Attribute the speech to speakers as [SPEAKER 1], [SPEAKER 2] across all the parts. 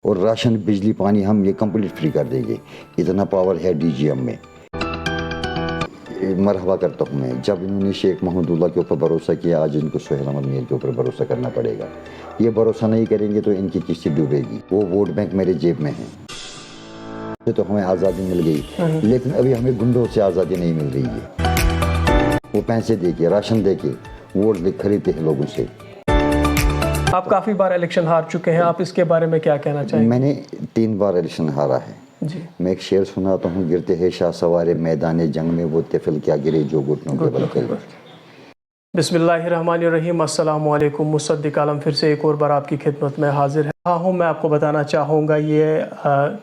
[SPEAKER 1] اور راشن بجلی پانی ہم یہ کمپلیٹ فری کر دیں گے. اتنا پاور ہے ڈی جی ایم میں. مرحبا کرتا ہوں میں. جب انہوں نے شیخ محمود اللہ کے اوپر بھروسہ کیا, آج ان کو سہیل احمد میر کے اوپر بھروسہ کرنا پڑے گا. یہ بھروسہ نہیں کریں گے تو ان کی کشتی ڈوبے گی. وہ ووٹ بینک میرے جیب میں ہیں. تو ہمیں آزادی مل گئی, لیکن ابھی ہمیں گنڈوں سے آزادی نہیں مل رہی ہے. وہ پیسے دے کے, راشن دے کے ووٹ خریدتے ہیں لوگوں سے.
[SPEAKER 2] آپ کافی بار الیکشن ہار چکے ہیں, آپ اس کے بارے میں کیا کہنا چاہیں گے؟
[SPEAKER 1] میں نے 3 بار الیکشن ہارا ہے.
[SPEAKER 2] جی. میں
[SPEAKER 1] ایک شعر سناتا ہوں. گرتے ہیں شاہ سوارے میدان جنگ میں, وہ طفل کیا گرے جو گھٹنوں کے بل کھل.
[SPEAKER 2] بسم اللہ الرحمن الرحیم. السلام علیکم. مصدق عالم پھر سے ایک اور بار آپ کی خدمت میں حاضر ہوں. میں آپ کو بتانا چاہوں گا یہ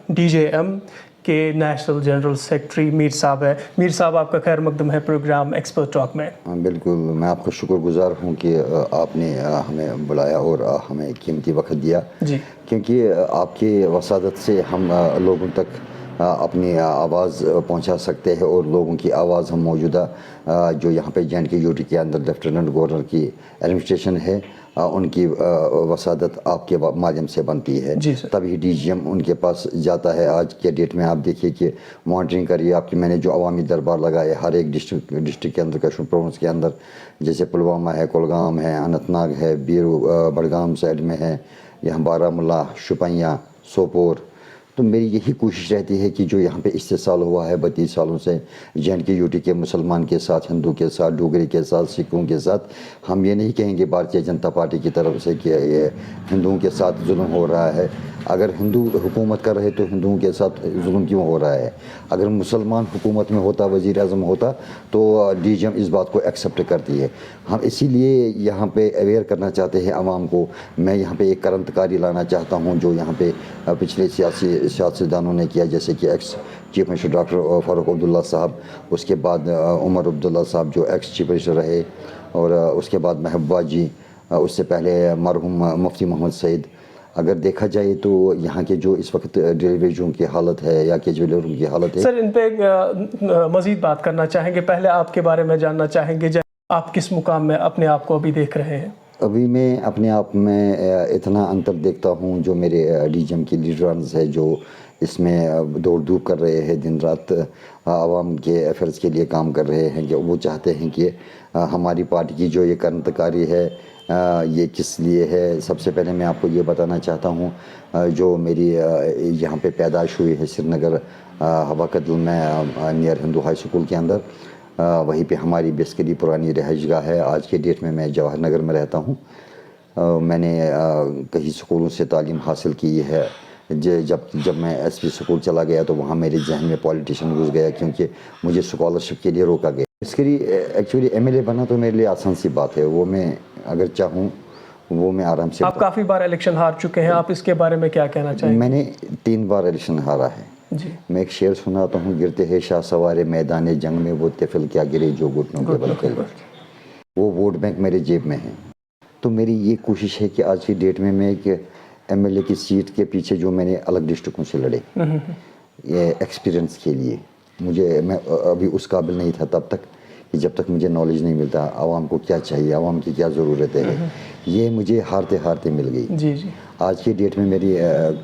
[SPEAKER 2] ڈی جے ایم کے نیشنل جنرل سیکرٹری میر صاحب ہے. میر صاحب, آپ کا خیر مقدم ہے پروگرام ایکسپرٹ ٹاک میں.
[SPEAKER 1] بالکل, میں آپ کا شکر گزار ہوں کہ آپ نے ہمیں بلایا اور ہمیں قیمتی وقت دیا.
[SPEAKER 2] جی.
[SPEAKER 1] کیونکہ آپ کی وسادت سے ہم لوگوں تک اپنی آواز پہنچا سکتے ہیں, اور لوگوں کی آواز ہم موجودہ جو یہاں پہ جے اینڈ کے یو ٹی کے اندر لیفٹیننٹ گورنر کی ایڈمنسٹریشن ہے, ان کی وسادت آپ کے مادھیم سے بنتی ہے.
[SPEAKER 2] جی سر.
[SPEAKER 1] تبھی ڈی جی ایم ان کے پاس جاتا ہے. آج کے ڈیٹ میں آپ دیکھیے کہ مانیٹرنگ کریے آپ کی. میں نے جو عوامی دربار لگائے ہر ایک ڈسٹرکٹ کے اندر, کشمیر پروونس کے اندر, جیسے پلوامہ ہے, کولگام ہے, اننت ناگ ہے, بڑگام سائڈ میں ہے, یہاں بارہمولہ, شوپیاں, سوپور. تو میری یہی کوشش رہتی ہے کہ جو یہاں پہ استحصال ہوا ہے 32 سالوں سے جے اینڈ کے یو ٹی کے مسلمان کے ساتھ, ہندو کے ساتھ, ڈوگری کے ساتھ, سکھوں کے ساتھ, ہم یہ نہیں کہیں گے بھارتیہ جنتا پارٹی کی طرف سے کہ یہ ہندوؤں کے ساتھ ظلم ہو رہا ہے. اگر ہندو حکومت کر رہے تو ہندوؤں کے ساتھ ظلم کیوں ہو رہا ہے؟ اگر مسلمان حکومت میں ہوتا, وزیر اعظم ہوتا, تو ڈی جی ایم اس بات کو ایکسیپٹ کرتی ہے. ہم اسی لیے یہاں پہ اویئر کرنا چاہتے ہیں عوام کو. میں یہاں پہ ایک کرانتکاری لانا چاہتا ہوں جو یہاں پہ پچھلے سیاستدانوں نے کیا, جیسے کہ x chief minister doctor Farooq Abdullah صاحب, اس کے بعد عمر عبداللہ صاحب جو ایکس چیف منسٹر رہے, اور اس کے بعد محبوبہ جی, اس سے پہلے مرحوم مفتی محمد سعید. اگر دیکھا جائے تو یہاں کے جو اس وقت ڈیلیوریوں کی حالت ہے یا کیجویلروں کی حالت ہے.
[SPEAKER 2] سر, ان پہ مزید بات کرنا چاہیں گے. پہلے آپ کے بارے میں جاننا چاہیں گے, آپ کس مقام میں اپنے آپ کو ابھی دیکھ رہے ہیں؟
[SPEAKER 1] ابھی میں اپنے آپ میں اتنا انتر دیکھتا ہوں, جو میرے ڈی جی ایم کی لیڈرانز ہے جو اس میں دوڑ دھوپ کر رہے ہیں, دن رات عوام کے افیئرز کے لیے کام کر رہے ہیں, کہ وہ چاہتے ہیں کہ ہماری پارٹی کی جو یہ کرانتکاری ہے یہ کس لیے ہے. سب سے پہلے میں آپ کو یہ بتانا چاہتا ہوں, جو میری یہاں پہ پیدائش ہوئی ہے سری نگر ہوا قدل میں, نیئر ہندو ہائی اسکول کے اندر, وہیں پہ ہماری بیسیکلی پرانی رہائش گاہ ہے. آج کے ڈیٹ میں جواہر نگر میں رہتا ہوں. میں نے کئی سکولوں سے تعلیم حاصل کی ہے. جب میں ایس پی سکول چلا گیا تو وہاں میرے ذہن میں پولیٹیشن گھس گیا, کیونکہ مجھے اسکالرشپ کے لیے روکا گیا. اس کے لیے ایکچولی ایم ایل اے بنا تو میرے لیے آسان سی بات ہے, وہ میں اگر چاہوں وہ میں آرام سے.
[SPEAKER 2] آپ کافی بار الیکشن ہار چکے ہیں, آپ اس کے بارے میں کیا کہنا چاہیں گے؟
[SPEAKER 1] میں نے 3 بار الیکشن ہارا ہے.
[SPEAKER 2] جی. میں
[SPEAKER 1] ایک شعر سناتا ہوں. گرتے ہیں شاہ سوارے میدان جنگ میں, وہ طفل کیا گرے جو گھٹنوں کے بل کھل. وہ ووٹ بینک میرے جیب میں ہیں. تو میری یہ کوشش ہے کہ آج کی ڈیٹ میں ایک ایم ایل اے کی سیٹ کے پیچھے جو میں نے الگ ڈسٹرکوں سے لڑے, یہ ایکسپیرینس کے لیے میں ابھی اس قابل نہیں تھا تب تک, کہ جب تک مجھے نالج نہیں ملتا عوام کو کیا چاہیے, عوام کی کیا ضرورتیں ہیں. یہ مجھے ہارتے ہارتے مل گئی.
[SPEAKER 2] جی جی.
[SPEAKER 1] آج کی ڈیٹ میں میری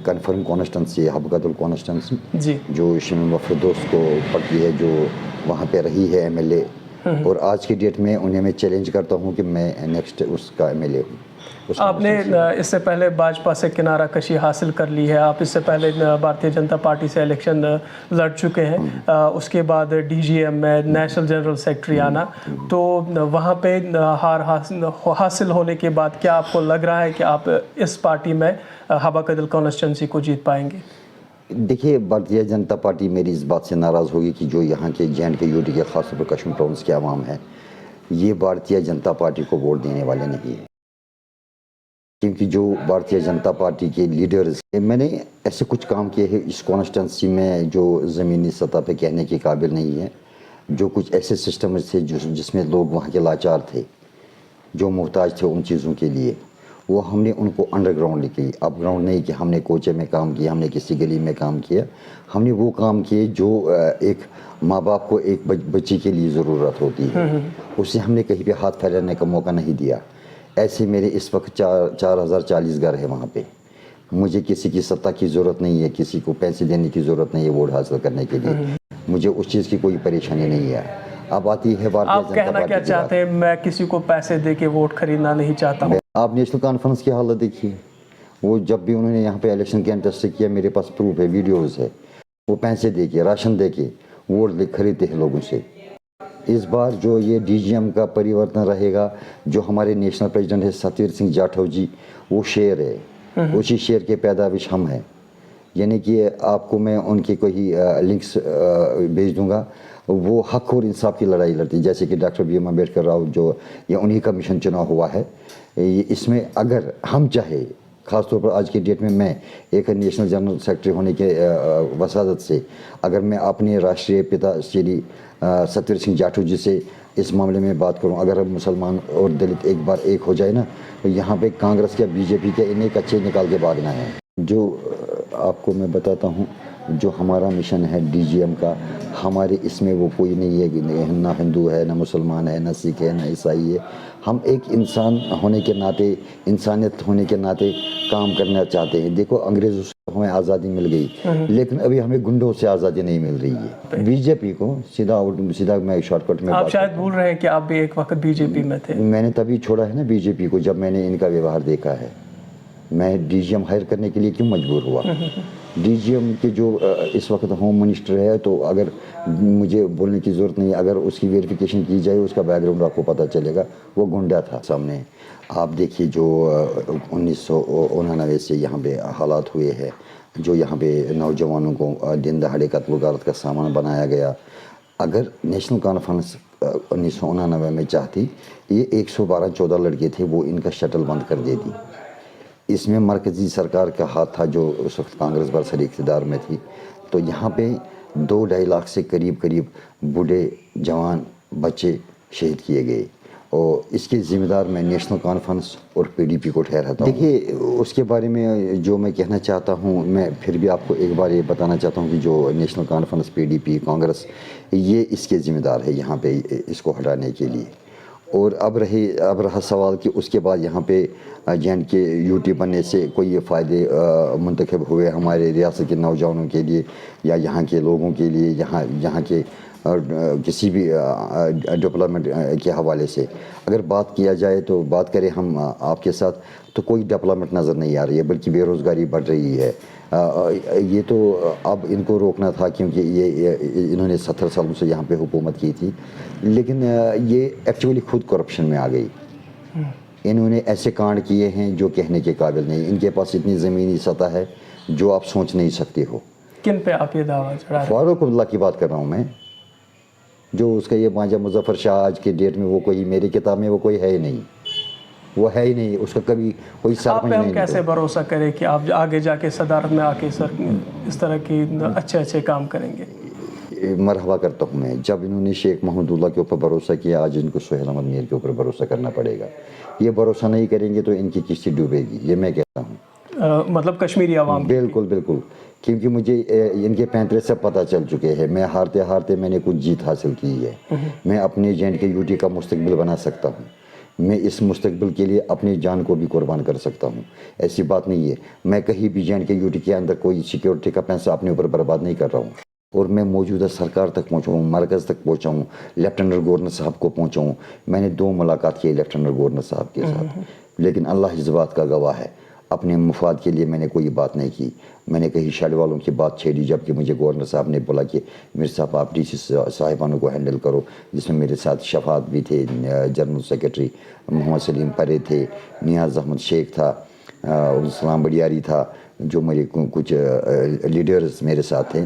[SPEAKER 1] کنفرم کانسٹنسی ہے حب قدل کانسٹنسی,
[SPEAKER 2] جی,
[SPEAKER 1] جو شمیم فردوس کو پڑتی ہے, جو وہاں پہ رہی ہے ایم ایل اے, اور آج کی ڈیٹ میں انہیں میں چیلنج کرتا ہوں کہ میں نیکسٹ اس کا ایم ایل اے ہوں.
[SPEAKER 2] آپ نے اس سے پہلے بھاجپا سے کنارہ کشی حاصل کر لی ہے, آپ اس سے پہلے بھارتیہ جنتا پارٹی سے الیکشن لڑ چکے ہیں, اس کے بعد ڈی جی ایم میں نیشنل جنرل سیکرٹری آنا, تو وہاں پہ ہار حاصل ہونے کے بعد کیا آپ کو لگ رہا ہے کہ آپ اس پارٹی میں حبہ قدل کانسٹیچوئنسی کو جیت پائیں گے؟
[SPEAKER 1] دیکھیے, بھارتیہ جنتا پارٹی میری اس بات سے ناراض ہوگی کہ جو یہاں کے جے اینڈ کے یو ٹی کے, خاص طور پر کشمیر پروونس کے عوام ہے, یہ بھارتیہ جنتا پارٹی کو ووٹ دینے والے نہیں ہیں. کیونکہ جو بھارتیہ جنتا پارٹی کے لیڈرز, میں نے ایسے کچھ کام کیے ہیں اس کانسٹیٹنسی میں جو زمینی سطح پہ کہنے کے قابل نہیں ہے. جو کچھ ایسے سسٹمز تھے جس میں لوگ وہاں کے لاچار تھے, جو محتاج تھے ان چیزوں کے لیے, وہ ہم نے ان کو انڈر گراؤنڈ لکھی. اپ گراؤنڈ نہیں کہ ہم نے کوچے میں کام کیا, ہم نے کسی گلی میں کام کیا. ہم نے وہ کام کیے جو ایک ماں باپ کو ایک بچی کے لیے ضرورت ہوتی ہے, اسے ہم نے کہیں پہ ہاتھ پھیلانے کا موقع نہیں دیا. ایسے میرے اس وقت 4040 گھر ہے وہاں پہ. مجھے کسی کی سطح کی ضرورت نہیں ہے, کسی کو پیسے دینے کی ضرورت نہیں ہے ووٹ حاصل کرنے کے لیے, مجھے اس چیز کی کوئی پریشانی نہیں ہے. اب آتی ہے بھارتیہ
[SPEAKER 2] آپ
[SPEAKER 1] جنتا
[SPEAKER 2] کہنا
[SPEAKER 1] پارٹی
[SPEAKER 2] کیا
[SPEAKER 1] کی بات.
[SPEAKER 2] چاہتے ہیں؟ میں کسی کو پیسے دے کے ووٹ خریدنا نہیں چاہتا ہوں.
[SPEAKER 1] آپ نیشنل کانفرنس کی حالت دیکھیے, وہ جب بھی انہوں نے یہاں پہ الیکشن کینٹسٹ کیا, میرے پاس پروف ہے, ویڈیوز ہے, وہ پیسے دے کے, راشن دے کے ووٹ خریدتے ہیں لوگوں سے. اس بار جو یہ ڈی جی ایم کا پریورتن رہے گا, جو ہمارے نیشنل پریزیڈنٹ ہے ستویر سنگھ جاٹھو جی, وہ شیر ہے, اسی شیر کے پیداوش ہم ہیں. یعنی کہ آپ کو میں ان کے کوئی لنکس بھیج دوں گا. وہ حق اور انصاف کی لڑائی لڑتی ہیں, جیسے کہ doctor B M Ambedkar Rao جو یہ انہی کا مشن چنا ہوا ہے. اس میں اگر ہم چاہے, خاص طور پر آج کے ڈیٹ میں ایک نیشنل جنرل سیکرٹری ہونے کے وسادت سے, اگر میں اپنے راشٹریہ پتا شری ستویر سنگھ جاٹھو جی سے اس معاملے میں بات کروں, اگر ہم مسلمان اور دلت ایک بار ایک ہو جائے نا, تو یہاں پہ کانگریس کیا بی جے پی کے انہیں کچے نکال کے بھاگنا ہے. جو آپ کو میں بتاتا ہوں, جو ہمارا مشن ہے ڈی جی ایم کا, ہمارے اس میں وہ کوئی نہیں ہے کہ نہ ہندو ہے, نہ مسلمان ہے, نہ سکھ ہے, نہ عیسائی ہے. ہم ایک انسان ہونے کے ناطے, انسانیت ہونے کے ناطے کام کرنا چاہتے ہیں. دیکھو انگریزوں سے ہمیں آزادی مل گئی, لیکن ابھی ہمیں گنڈوں سے آزادی نہیں مل رہی ہے. بی جے پی کو سیدھا میں شارٹ کٹ میں
[SPEAKER 2] آپ شاید بھول رہے ہیں کہ آپ بھی ایک وقت بی جے پی میں تھے.
[SPEAKER 1] میں نے تبھی چھوڑا ہے نا بی جے پی کو جب میں نے ان کا ویوہار دیکھا ہے. میں ڈی جی ایم ہائر کرنے کے لیے کیوں مجبور ہوا؟ ڈی جی ایم کے جو اس وقت ہوم منسٹر ہے, تو اگر مجھے بولنے کی ضرورت نہیں, اگر اس کی ویریفیکیشن کی جائے, اس کا بیک گراؤنڈ آپ کو پتہ چلے گا, وہ گنڈا تھا سامنے. آپ دیکھیے جو 1999 سے یہاں پہ حالات ہوئے ہیں, جو یہاں پہ نوجوانوں کو دن دہاڑے قتل و غارت کا سامان بنایا گیا. اگر نیشنل کانفرنس 1999 میں چاہتی, یہ 112-14 لڑکے تھے, وہ ان کا شٹل بند کر دیتی. اس میں مرکزی سرکار کا ہاتھ تھا جو اس وقت کانگریس برسر اقتدار میں تھی. تو یہاں پہ 2-2.5 لاکھ سے قریب بوڑھے, جوان, بچے شہید کیے گئے, اور اس کے ذمہ دار میں نیشنل کانفرنس اور پی ڈی پی کو ٹھہراتا ہوں. دیکھیے اس کے بارے میں جو میں کہنا چاہتا ہوں, میں پھر بھی آپ کو ایک بار یہ بتانا چاہتا ہوں کہ جو national conference, P D P, Congress, یہ اس کے ذمہ دار ہے یہاں پہ اس کو ہٹانے کے لیے. اور اب رہا سوال کہ اس کے بعد یہاں پہ جے اینڈ کے یو ٹی بننے سے کوئی فائدے منتخب ہوئے ہمارے ریاست کے نوجوانوں کے لیے, یا یہاں کے لوگوں کے لیے, یہاں کے کسی بھی ڈیولپمنٹ کے حوالے سے اگر بات کیا جائے, تو بات کریں ہم آپ کے ساتھ, تو کوئی ڈیولپمنٹ نظر نہیں آ رہی ہے, بلکہ بے روزگاری بڑھ رہی ہے. یہ تو اب ان کو روکنا تھا, کیونکہ انہوں نے 70 سالوں سے یہاں پہ حکومت کی تھی, لیکن یہ ایکچولی خود کرپشن میں آ گئی. انہوں نے ایسے کانڈ کیے ہیں جو کہنے کے قابل نہیں. ان کے پاس اتنی زمینی سطح ہے جو آپ سوچ نہیں سکتے ہو.
[SPEAKER 2] کن پہ آپ یہ دعویٰ چڑھا رہے ہیں؟
[SPEAKER 1] فاروق عبداللہ کی بات کر رہا ہوں میں, جو اس کا یہ بانجا مظفر شاہ آج کے ڈیٹ میں, وہ کوئی میری کتاب میں وہ کوئی ہے ہی نہیں, وہ ہے ہی نہیں. اس کا کبھی کوئی سرپنچ نہیں.
[SPEAKER 2] آپ پہ ہم کیسے بھروسہ کریں کہ آپ آگے جا کے صدارت میں آ کے اس طرح کی اچھے کام کریں گے؟
[SPEAKER 1] مرحبا کرتا ہوں میں. جب انہوں نے شیخ محمود اللہ کے اوپر بھروسہ کیا, آج ان کو سہیل احمد میر کے اوپر بھروسہ کرنا پڑے گا. یہ بھروسہ نہیں کریں گے تو ان کی کشتی ڈوبے گی, یہ میں کہتا ہوں.
[SPEAKER 2] مطلب کشمیری عوام؟
[SPEAKER 1] بالکل, کیونکہ مجھے ان کے 35 سے پتہ چل چکے ہیں. میں ہارتے میں نے کچھ جیت حاصل کی ہے. میں اپنے جے اینڈ کے یو ٹی کا مستقبل بنا سکتا ہوں. میں اس مستقبل کے لیے اپنی جان کو بھی قربان کر سکتا ہوں. ایسی بات نہیں ہے, میں کہیں بھی جے اینڈ کے یو ٹی کے اندر کوئی سیکیورٹی کا پیسہ اپنے اوپر برباد نہیں کر رہا ہوں. اور میں موجودہ سرکار تک پہنچا ہوں, مرکز تک پہنچا ہوں, لیفٹیننٹ گورنر صاحب کو پہنچا ہوں. میں نے 2 ملاقات کی لیفٹیننٹ گورنر صاحب کے ساتھ, لیکن اللہ اس بات کا گواہ ہے, اپنے مفاد کے لیے میں نے کوئی بات نہیں کی. میں نے کہیں شیڈ والوں کی بات چھیڑی, جبکہ مجھے گورنر صاحب نے بولا کہ میر صاحب آپ ڈی سی صاحبانوں کو ہینڈل کرو, جس میں میرے ساتھ شفاعت بھی تھے, جنرل سیکرٹری محمد سلیم پرے تھے, نیاز احمد شیخ تھا, عبدالسلام بڑیاری تھا, جو میرے کچھ لیڈرز میرے ساتھ تھے.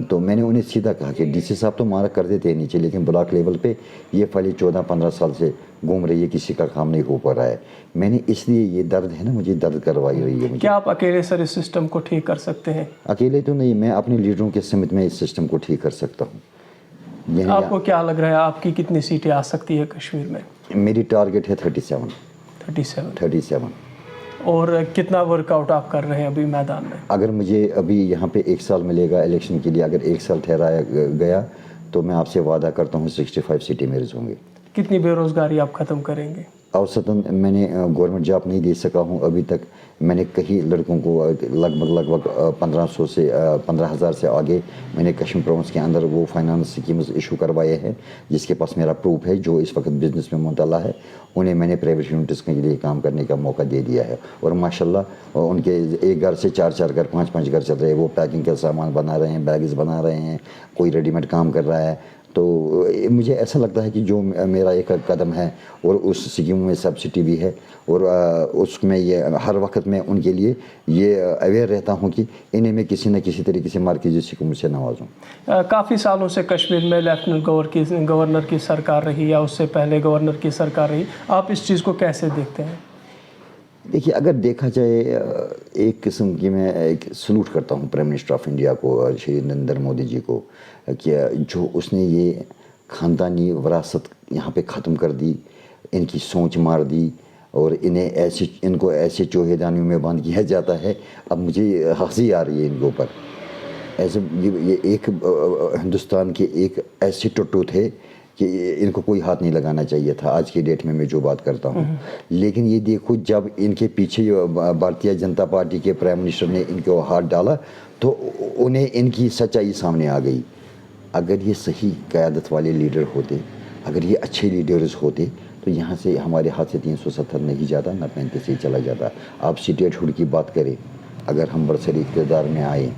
[SPEAKER 1] تو میں نے انہیں سیدھا کہا کہ ڈی سی صاحب تو مارک کر دیتے ہیں نیچے, لیکن بلاک لیول پہ یہ فائلیں 14-15 سال سے گھوم رہی ہے, کسی کا کام نہیں ہو پا رہا ہے. میں نے اس لیے, یہ درد ہے نا, مجھے درد کروائی رہی ہے مجھے.
[SPEAKER 2] کیا آپ اکیلے سر اس سسٹم کو ٹھیک کر سکتے ہیں؟
[SPEAKER 1] اکیلے تو نہیں, میں اپنے لیڈروں کے سمت میں اس سسٹم کو ٹھیک کر سکتا ہوں.
[SPEAKER 2] آپ کو کیا لگ رہا ہے آپ کی کتنی سیٹیں آ سکتی ہے کشمیر میں؟
[SPEAKER 1] میری ٹارگٹ ہے 37.
[SPEAKER 2] اور کتنا ورک آؤٹ آپ کر رہے ہیں ابھی میدان میں؟
[SPEAKER 1] اگر مجھے ابھی یہاں پہ 1 سال ملے گا الیکشن کے لیے, اگر 1 سال ٹھہرایا گیا, تو میں آپ سے وعدہ کرتا ہوں 65 سیٹیں میرے ہوں گے.
[SPEAKER 2] کتنی بے روزگاری آپ ختم کریں گے؟
[SPEAKER 1] اوسطاً میں نے گورنمنٹ جاب نہیں دے سکا ہوں ابھی تک, میں نے کئی لڑکوں کو لگ بھگ 1500 سے 15,000 سے آگے میں نے کشمیر پروونس کے اندر وہ فائنانس اسکیمز ایشو کروائے ہیں جس کے پاس میرا پروف ہے، جو اس وقت بزنس میں مطلع ہے، انہیں میں نے پرائیویٹ یونٹس کے لیے کام کرنے کا موقع دے دیا ہے، اور ماشاءاللہ ان کے ایک گھر سے 4 گھر 5 گھر چل رہے ہیں، وہ پیکنگ کا سامان بنا رہے ہیں، بیگز بنا رہے ہیں، کوئی ریڈی میڈ کام کر رہا ہے۔ تو مجھے ایسا لگتا ہے کہ جو میرا ایک قدم ہے، اور اس اسکیم میں سبسڈی بھی ہے، اور اس میں یہ ہر وقت میں ان کے لیے یہ اویئر رہتا ہوں کہ انہیں میں کسی نہ کسی طریقے سے مرکزی حکومت سے نوازوں۔
[SPEAKER 2] کافی سالوں سے کشمیر میں لیفٹننٹ گورنر کی سرکار رہی، یا اس سے پہلے گورنر کی سرکار رہی، آپ اس چیز کو کیسے دیکھتے ہیں؟
[SPEAKER 1] دیکھیے، اگر دیکھا جائے ایک قسم کی میں ایک سلوٹ کرتا ہوں پرائم منسٹر آف انڈیا کو، شری نریندر مودی جی کو، کہ جو اس نے یہ خاندانی وراثت یہاں پہ ختم کر دی، ان کی سوچ مار دی، اور ان کو ایسے چوہے دانیوں میں بند کیا جاتا ہے۔ اب مجھے ہنسی آ رہی ہے ان کے اوپر، ایسے یہ ایک ہندوستان کے ایک ایسے ٹٹو تھے کہ ان کو کوئی ہاتھ نہیں لگانا چاہیے تھا آج کی ڈیٹ میں جو بات کرتا ہوں۔ لیکن یہ دیکھو، جب ان کے پیچھے بھارتیہ جنتا پارٹی کے پرائم منسٹر نے ان کو ہاتھ ڈالا تو انہیں ان کی سچائی سامنے آ گئی۔ اگر یہ صحیح قیادت والے لیڈر ہوتے، اگر یہ اچھے لیڈرز ہوتے، تو یہاں سے ہمارے ہاتھ سے 370 نہیں جاتا، نہ 35 ہی چلا جاتا۔ آپ اسٹیٹ ہوڈ کی بات کریں، اگر ہم برسر اقتدار میں آئے،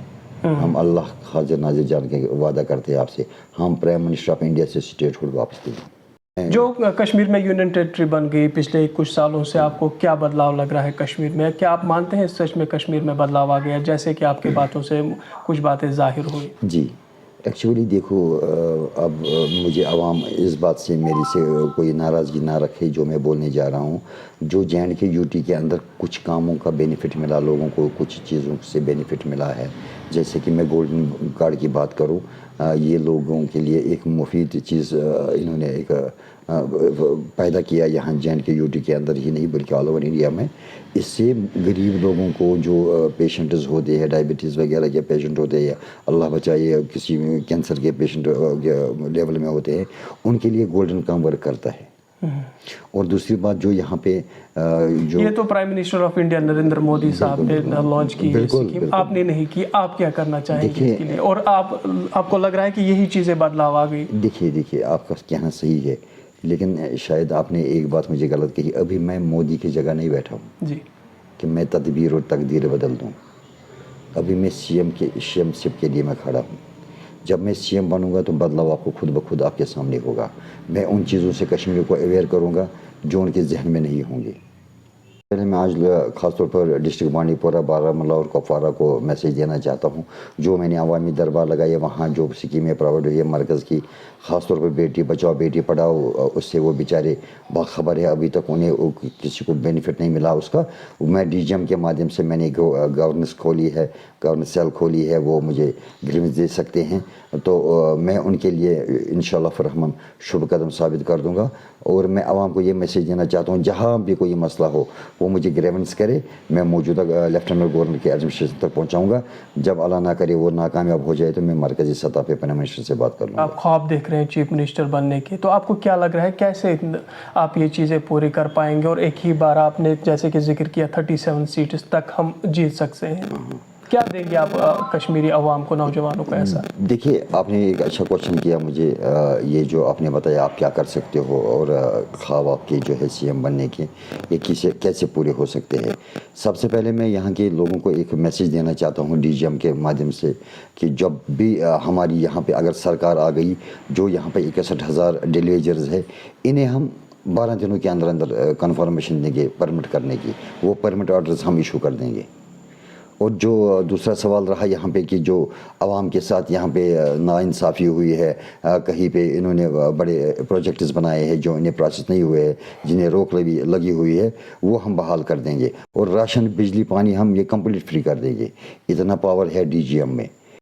[SPEAKER 1] ہم اللہ حاضر ناظر جان کے وعدہ کرتے ہیں آپ سے، ہم پرائم منسٹر آف انڈیا سے اسٹیٹ ہوڈ واپس دیں۔
[SPEAKER 2] جو کشمیر میں یونین ٹیریٹری بن گئی پچھلے کچھ سالوں سے، آپ کو کیا بدلاؤ لگ رہا ہے کشمیر میں؟ کیا آپ مانتے ہیں سچ میں کشمیر میں بدلاؤ آ گیا، جیسے کہ آپ کی باتوں سے کچھ باتیں ظاہر ہوئی؟
[SPEAKER 1] جی، ایکچولی دیکھو، اب مجھے عوام اس بات سے میری سے کوئی ناراضگی نہ رکھے جو میں بولنے جا رہا ہوں۔ جو JNK UT کے اندر کچھ کاموں کا بینیفٹ ملا لوگوں کو، کچھ چیزوں سے بینیفٹ ملا ہے، جیسے کہ میں گولڈن کارڈ کی بات کروں، یہ لوگوں کے لیے ایک مفید چیز انہوں نے ایک پیدا کیا یہاں JNK UT کے اندر ہی نہیں بلکہ آل اوور انڈیا میں۔ اس سے غریب لوگوں کو، جو پیشنٹز ہوتے ہیں، ڈائبٹیز وغیرہ کے پیشنٹ ہوتے ہیں، اللہ بچائے کسی کینسر کے پیشنٹ لیول میں ہوتے ہیں، ان کے لیے گولڈن کام ورک کرتا ہے۔ اور دوسری بات جو یہاں پہ جو
[SPEAKER 2] یہ تو prime minister of India Narendra Modi صاحب نے لانچ کی یہ اسکیم، آپ نے نہیں کی، آپ کیا کرنا چاہیں گے اس کے لیے؟ اور آپ کو لگ رہا ہے کہ یہی چیزیں بدلاؤ آ گئی؟
[SPEAKER 1] دیکھیے آپ کا کہنا صحیح ہے، لیکن شاید آپ نے ایک بات مجھے غلط کہی، ابھی میں مودی کی جگہ نہیں بیٹھا ہوں
[SPEAKER 2] جی،
[SPEAKER 1] کہ میں تدبیر اور تقدیر بدل دوں۔ ابھی میں CM شپ کے لیے میں کھڑا ہوں۔ جب میں CM بنوں گا تو بدلاؤ آپ کو خود بخود آپ کے سامنے ہوگا۔ میں ان چیزوں سے کشمیر کو اویئر کروں گا جو ان کے ذہن میں نہیں ہوں گے۔ پہلے میں آج خاص طور پر ڈسٹرکٹ بانڈی پورہ، بارہمولہ اور کپوارہ کو میسیج دینا چاہتا ہوں۔ جو میں نے عوامی دربار لگایا، وہاں جو اسکیمیں پرووائڈ ہوئی ہے مرکز کی، خاص طور پر بیٹی بچاؤ بیٹی پڑھاؤ، اس سے وہ بیچارے باخبر ہے، ابھی تک انہیں کسی کو بینیفٹ نہیں ملا اس کا۔ میں DGM کے مادھیم سے میں نے گورننس کھولی ہے، گورننس سیل کھولی ہے، وہ مجھے گریونس دے سکتے ہیں، تو میں ان کے لیے انشاءاللہ الرحمن شبھ قدم ثابت کر دوں گا۔ اور میں عوام کو یہ میسیج دینا چاہتا ہوں، جہاں بھی کوئی مسئلہ ہو وہ مجھے گریونس کرے، میں موجودہ لیفٹیننٹ گورنر کے ایڈمنسٹریشن تک پہنچاؤں گا۔ جب اللہ نہ کرے وہ ناکامیاب ہو جائے تو میں مرکزی سطح پہ پرائم منسٹر سے بات کر لوں گا۔
[SPEAKER 2] آپ خواب دیکھ رہے ہیں چیف منسٹر بننے کے، تو آپ کو کیا لگ رہا ہے کیسے آپ یہ چیزیں پوری کر پائیں گے؟ اور ایک ہی بار آپ نے جیسے کہ ذکر کیا 37 سیٹس تک ہم جیت سکتے ہیں، کیا دیں گے آپ کشمیری عوام کو، نوجوانوں کو ایسا؟
[SPEAKER 1] دیکھیے، آپ نے ایک اچھا کوشچن کیا مجھے، یہ جو آپ نے بتایا آپ کیا کر سکتے ہو، اور خواب آپ کے جو ہے CM بننے کے یہ کیسے پورے ہو سکتے ہیں۔ سب سے پہلے میں یہاں کے لوگوں کو ایک میسیج دینا چاہتا ہوں DGM کے مادھیم سے، کہ جب بھی ہماری یہاں پہ اگر سرکار آ گئی، جو یہاں پہ 61,000 ڈیلی ویجرز ہے، انہیں ہم 12 دنوں کے اندر کنفرمیشن دیں گے پرمٹ کرنے کی، وہ پرمٹ آرڈرز ہم ایشو کر دیں گے۔ اور جو دوسرا سوال رہا یہاں پہ کہ جو عوام کے ساتھ یہاں پہ ناانصافی ہوئی ہے، کہیں پہ انہوں نے بڑے پروجیکٹس بنائے ہیں جو انہیں پروسیس نہیں ہوئے ہیں، جنہیں روک لگی ہوئی ہے، وہ ہم بحال کر دیں گے۔ اور راشن، بجلی، پانی ہم یہ کمپلیٹ فری کر دیں گے۔ اتنا پاور ہے DGM میں۔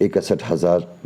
[SPEAKER 1] 61,000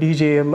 [SPEAKER 2] DGM